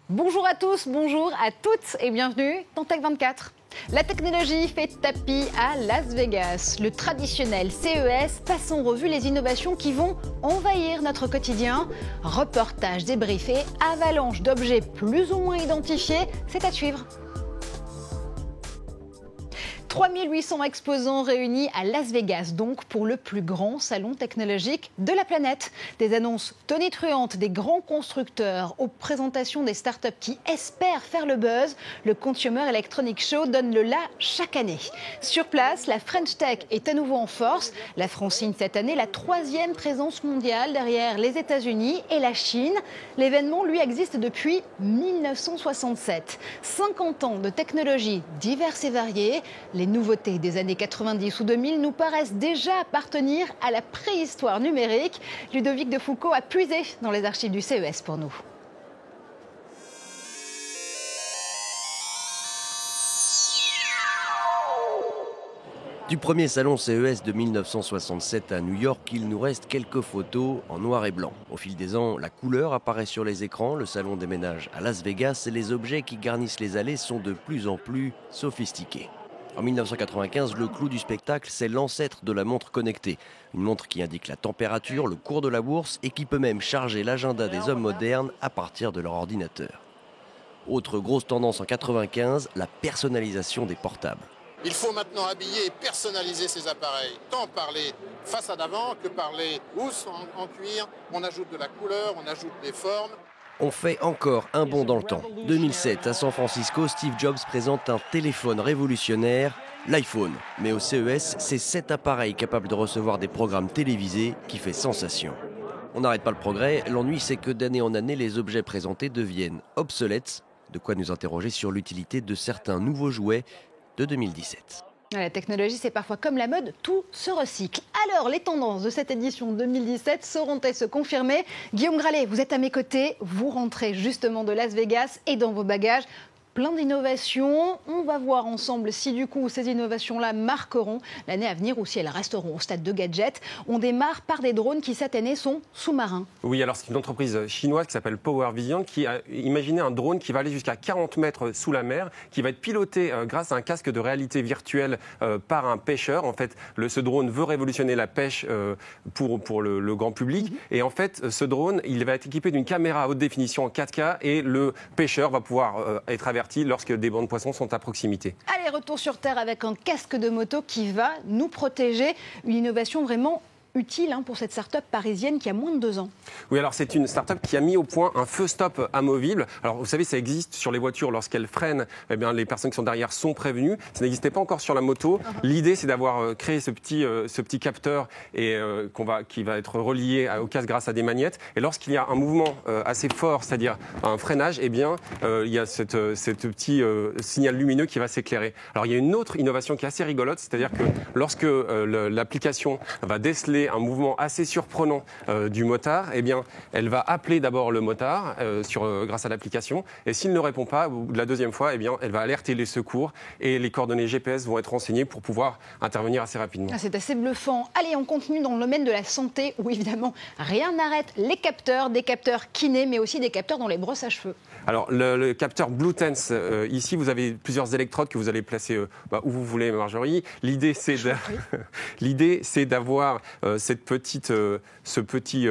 Bonjour à tous, bonjour à toutes et bienvenue dans Tech24. La technologie fait tapis à Las Vegas. Le traditionnel CES passe en revue les innovations qui vont envahir notre quotidien. Reportage, débrief et avalanche d'objets plus ou moins identifiés, c'est à suivre. 3800 exposants réunis à Las Vegas, donc pour le plus grand salon technologique de la planète. Des annonces tonitruantes des grands constructeurs aux présentations des startups qui espèrent faire le buzz. Le Consumer Electronics Show donne le là chaque année. Sur place, la French Tech est à nouveau en force. La France signe cette année la 3e présence mondiale derrière les États-Unis et la Chine. L'événement, lui, existe depuis 1967. 50 ans de technologies diverses et variées. Les nouveautés des années 90 ou 2000 nous paraissent déjà appartenir à la préhistoire numérique. Ludovic de Foucault a puisé dans les archives du CES pour nous. Du premier salon CES de 1967 à New York, il nous reste quelques photos en noir et blanc. Au fil des ans, la couleur apparaît sur les écrans, le salon déménage à Las Vegas et les objets qui garnissent les allées sont de plus en plus sophistiqués. En 1995, le clou du spectacle, c'est l'ancêtre de la montre connectée. Une montre qui indique la température, le cours de la bourse et qui peut même charger l'agenda des hommes modernes à partir de leur ordinateur. Autre grosse tendance en 1995, la personnalisation des portables. Il faut maintenant habiller et personnaliser ces appareils, tant par les façades avant que par les housses en cuir. On ajoute de la couleur, on ajoute des formes. On fait encore un bond dans le temps. 2007, à San Francisco, Steve Jobs présente un téléphone révolutionnaire, l'iPhone. Mais au CES, c'est cet appareil capable de recevoir des programmes télévisés qui fait sensation. On n'arrête pas le progrès, l'ennui c'est que d'année en année, les objets présentés deviennent obsolètes. De quoi nous interroger sur l'utilité de certains nouveaux jouets de 2017. La technologie, c'est parfois comme la mode, tout se recycle. Alors, les tendances de cette édition 2017 sauront-elles se confirmer ? Guillaume Gralet, vous êtes à mes côtés, vous rentrez justement de Las Vegas et dans vos bagages, plein d'innovations. On va voir ensemble si du coup ces innovations-là marqueront l'année à venir ou si elles resteront au stade de gadgets. On démarre par des drones qui cette année sont sous-marins. Oui, alors c'est une entreprise chinoise qui s'appelle Power Vision qui a imaginé un drone qui va aller jusqu'à 40 mètres sous la mer, qui va être piloté grâce à un casque de réalité virtuelle par un pêcheur. En fait, ce drone veut révolutionner la pêche pour le grand public. Et en fait, ce drone, il va être équipé d'une caméra à haute définition en 4K et le pêcheur va pouvoir être averti lorsque des bancs de poissons sont à proximité. Allez, retour sur Terre avec un casque de moto qui va nous protéger. Une innovation vraiment utile pour cette start-up parisienne qui a moins de 2 ans. Oui, alors c'est une start-up qui a mis au point un feu stop amovible. Alors vous savez, ça existe sur les voitures lorsqu'elles freinent. Eh bien, les personnes qui sont derrière sont prévenues. Ça n'existait pas encore sur la moto. L'idée, c'est d'avoir créé ce petit capteur qui va être relié au casque grâce à des magnettes. Et lorsqu'il y a un mouvement assez fort, c'est-à-dire un freinage, eh bien, il y a ce petit signal lumineux qui va s'éclairer. Alors il y a une autre innovation qui est assez rigolote, c'est-à-dire que lorsque l'application va déceler un mouvement assez surprenant du motard, eh bien, elle va appeler d'abord le motard grâce à l'application. Et s'il ne répond pas, la deuxième fois, eh bien, elle va alerter les secours et les coordonnées GPS vont être renseignées pour pouvoir intervenir assez rapidement. C'est assez bluffant. Allez, on continue dans le domaine de la santé où évidemment rien n'arrête les capteurs, des capteurs kinés, mais aussi des capteurs dans les brosses à cheveux. Alors, le capteur BlueTense, ici, vous avez plusieurs électrodes que vous allez placer où vous voulez, Marjorie. L'idée, c'est d'avoir ce petit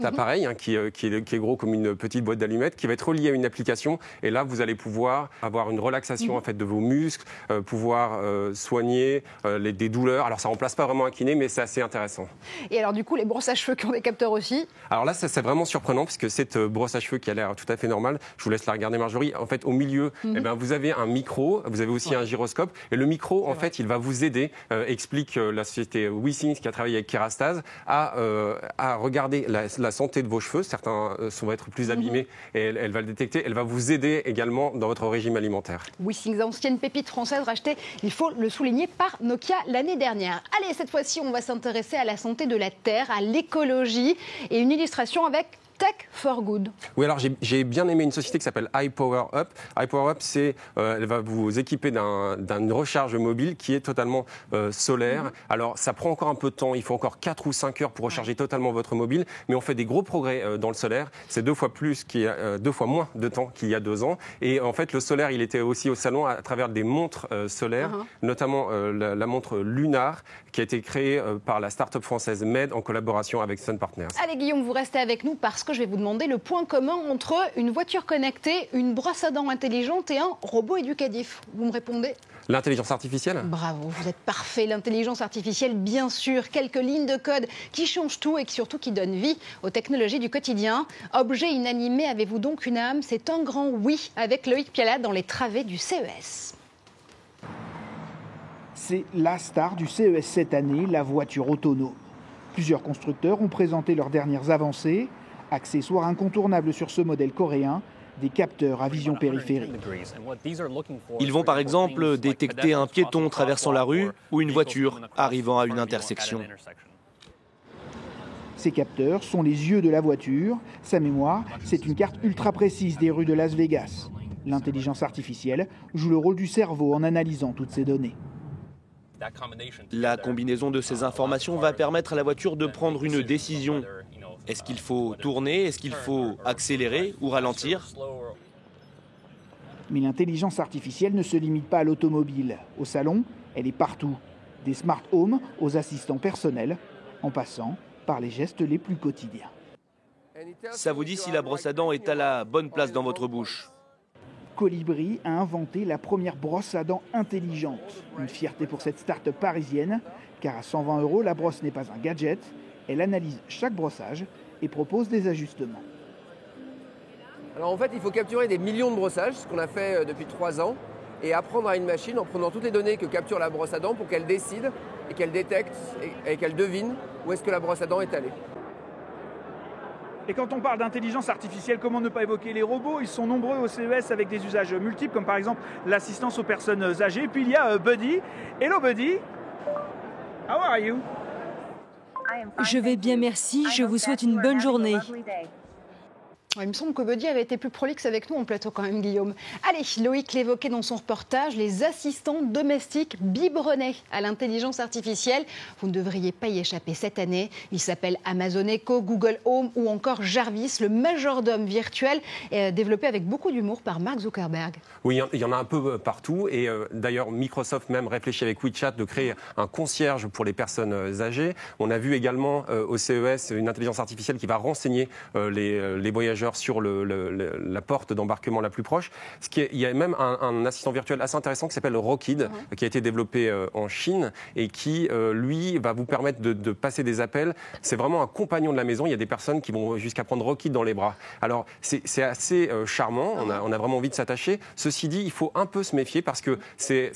appareil qui est gros comme une petite boîte d'allumettes, qui va être relié à une application. Et là, vous allez pouvoir avoir une relaxation en fait, de vos muscles, pouvoir soigner des douleurs. Alors, ça ne remplace pas vraiment un kiné, mais c'est assez intéressant. Et alors, du coup, les brosses à cheveux qui ont des capteurs aussi ? Alors là, c'est vraiment surprenant, puisque cette brosse à cheveux qui a l'air tout à fait normale, je vous laisse la regarder, Marjorie. En fait, au milieu, eh ben, vous avez un micro, vous avez aussi un gyroscope. Et le micro, en fait, il va vous aider, explique la société WeSings qui a travaillé avec Kerastase, à regarder la santé de vos cheveux. Certains vont être plus abîmés et elle va le détecter. Elle va vous aider également dans votre régime alimentaire. WeSings, ancienne pépite française rachetée, il faut le souligner, par Nokia l'année dernière. Allez, cette fois-ci, on va s'intéresser à la santé de la Terre, à l'écologie et une illustration avec Tech for Good. Oui, alors j'ai bien aimé une société qui s'appelle iPowerUp. iPowerUp, elle va vous équiper d'une recharge mobile qui est totalement solaire. Alors, ça prend encore un peu de temps. Il faut encore 4 ou 5 heures pour recharger totalement votre mobile. Mais on fait des gros progrès dans le solaire. C'est 2 fois moins de temps qu'il y a 2 ans. Et en fait, le solaire, il était aussi au salon à travers des montres solaires, notamment la montre Lunar, qui a été créée par la start-up française MED en collaboration avec Sun Partners. Allez Guillaume, vous restez avec nous parce que je vais vous demander le point commun entre une voiture connectée, une brosse à dents intelligente et un robot éducatif. Vous me répondez ? L'intelligence artificielle ? Bravo, vous êtes parfait. L'intelligence artificielle, bien sûr. Quelques lignes de code qui changent tout et surtout qui donnent vie aux technologies du quotidien. Objet inanimé, avez-vous donc une âme ? C'est un grand oui avec Loïc Pialat dans les travées du CES. C'est la star du CES cette année, la voiture autonome. Plusieurs constructeurs ont présenté leurs dernières avancées. Accessoire incontournable sur ce modèle coréen, des capteurs à vision périphérique. Ils vont par exemple détecter un piéton traversant la rue ou une voiture arrivant à une intersection. Ces capteurs sont les yeux de la voiture. Sa mémoire, c'est une carte ultra précise des rues de Las Vegas. L'intelligence artificielle joue le rôle du cerveau en analysant toutes ces données. La combinaison de ces informations va permettre à la voiture de prendre une décision. Est-ce qu'il faut tourner? Est-ce qu'il faut accélérer ou ralentir? Mais l'intelligence artificielle ne se limite pas à l'automobile. Au salon, elle est partout. Des smart homes aux assistants personnels, en passant par les gestes les plus quotidiens. Ça vous dit si la brosse à dents est à la bonne place dans votre bouche? Colibri a inventé la première brosse à dents intelligente. Une fierté pour cette start-up parisienne, car à 120 €, la brosse n'est pas un gadget. Elle analyse chaque brossage et propose des ajustements. Alors en fait, il faut capturer des millions de brossages, ce qu'on a fait depuis 3 ans, et apprendre à une machine en prenant toutes les données que capture la brosse à dents pour qu'elle décide et qu'elle détecte et qu'elle devine où est-ce que la brosse à dents est allée. Et quand on parle d'intelligence artificielle, comment ne pas évoquer les robots? Ils sont nombreux au CES avec des usages multiples, comme par exemple l'assistance aux personnes âgées. Puis il y a Buddy. Hello Buddy. How are you? Je vais bien, merci. Je vous souhaite une bonne journée. Il me semble que Buddy avait été plus prolixe avec nous en plateau quand même, Guillaume. Allez, Loïc l'évoquait dans son reportage, les assistants domestiques biberonnés à l'intelligence artificielle. Vous ne devriez pas y échapper cette année. Ils s'appellent Amazon Echo, Google Home ou encore Jarvis, le majordome virtuel développé avec beaucoup d'humour par Mark Zuckerberg. Oui, il y en a un peu partout. Et d'ailleurs, Microsoft même réfléchit avec WeChat de créer un concierge pour les personnes âgées. On a vu également au CES une intelligence artificielle qui va renseigner les voyageurs sur la porte d'embarquement la plus proche. Il y a même un assistant virtuel assez intéressant qui s'appelle Rockid, qui a été développé en Chine et qui, lui, va vous permettre de passer des appels. C'est vraiment un compagnon de la maison. Il y a des personnes qui vont jusqu'à prendre Rockid dans les bras. Alors, c'est assez charmant. On a vraiment envie de s'attacher. Ceci dit, il faut un peu se méfier parce que c'est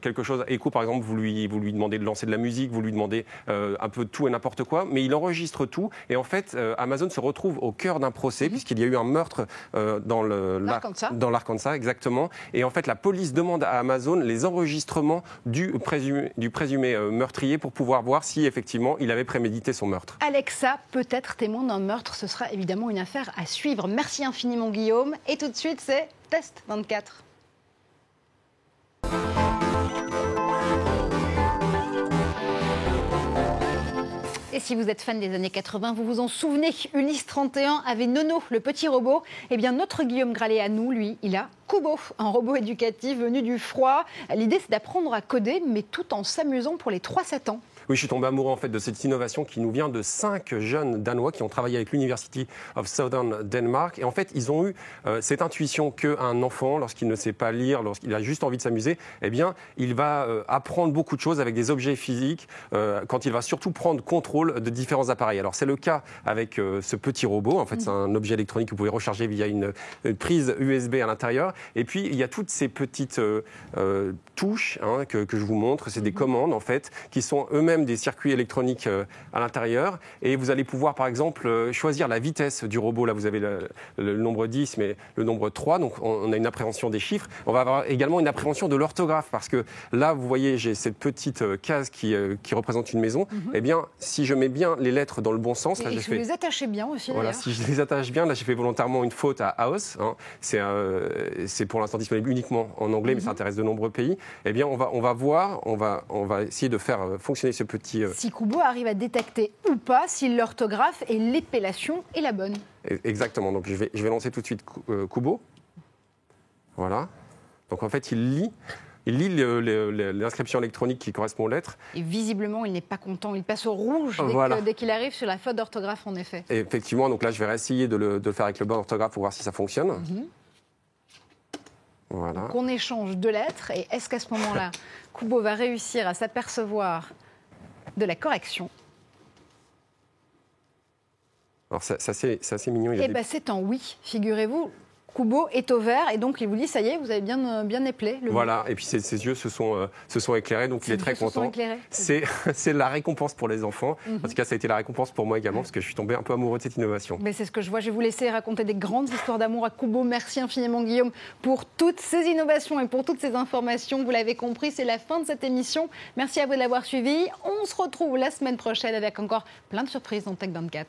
quelque chose... Echo, par exemple, vous lui demandez de lancer de la musique, vous lui demandez un peu tout et n'importe quoi, mais il enregistre tout. Et en fait, Amazon se retrouve au cœur d'un procès, puisqu'il y a eu un meurtre dans l'Arkansas, exactement. Et en fait, la police demande à Amazon les enregistrements du présumé meurtrier pour pouvoir voir si effectivement il avait prémédité son meurtre. Alexa peut être témoin d'un meurtre, ce sera évidemment une affaire à suivre. Merci infiniment Guillaume. Et tout de suite, c'est Test 24. Et si vous êtes fan des années 80, vous vous en souvenez, Ulysse 31 avait Nono, le petit robot. Eh bien, notre Guillaume Gralet à nous, lui, il a Kubo, un robot éducatif venu du froid. L'idée, c'est d'apprendre à coder, mais tout en s'amusant pour les 3-7 ans. Oui, je suis tombé amoureux en fait de cette innovation qui nous vient de 5 jeunes Danois qui ont travaillé avec l'University of Southern Denmark. Et en fait, ils ont eu cette intuition qu'un enfant, lorsqu'il ne sait pas lire, lorsqu'il a juste envie de s'amuser, eh bien, il va apprendre beaucoup de choses avec des objets physiques quand il va surtout prendre contrôle de différents appareils. Alors, c'est le cas avec ce petit robot. En fait, c'est un objet électronique que vous pouvez recharger via une prise USB à l'intérieur. Et puis, il y a toutes ces petites touches que je vous montre. C'est des commandes, en fait, qui sont eux-mêmes même des circuits électroniques à l'intérieur. Et vous allez pouvoir, par exemple, choisir la vitesse du robot. Là, vous avez le nombre 10, mais le nombre 3. Donc, on a une appréhension des chiffres. On va avoir également une appréhension de l'orthographe. Parce que là, vous voyez, j'ai cette petite case qui représente une maison. Eh bien, si je mets bien les lettres dans le bon sens... Et vous les attachez bien aussi, voilà, si je les attache bien, là, j'ai fait volontairement une faute à house. Hein. C'est pour l'instant disponible uniquement en anglais, mais ça intéresse de nombreux pays. Eh bien, on va essayer de faire fonctionner ce petit... Si Kubo arrive à détecter ou pas si l'orthographe et l'épellation est la bonne. Exactement. Donc, je vais lancer tout de suite Kubo. Voilà. Donc, en fait, il lit l'inscription électronique qui correspond aux lettres. Et visiblement, il n'est pas content. Il passe au rouge dès qu'il arrive sur la faute d'orthographe, en effet. Et effectivement, donc là, je vais réessayer de le faire avec le bon orthographe pour voir si ça fonctionne. Voilà. Donc on échange 2 lettres. Et est-ce qu'à ce moment-là, Kubo va réussir à s'apercevoir de la correction? Alors, c'est assez mignon. Eh bien, c'est en oui, figurez-vous. Kubo est au vert et donc il vous dit ça y est, vous avez bien éplé. Voilà, et puis ses yeux se sont éclairés, donc il est très content. C'est la récompense pour les enfants. En tout cas, ça a été la récompense pour moi également, parce que je suis tombé un peu amoureux de cette innovation. Mais c'est ce que je vois. Je vais vous laisser raconter des grandes histoires d'amour à Kubo. Merci infiniment, Guillaume, pour toutes ces innovations et pour toutes ces informations. Vous l'avez compris, c'est la fin de cette émission. Merci à vous de l'avoir suivi. On se retrouve la semaine prochaine avec encore plein de surprises dans Tech 24.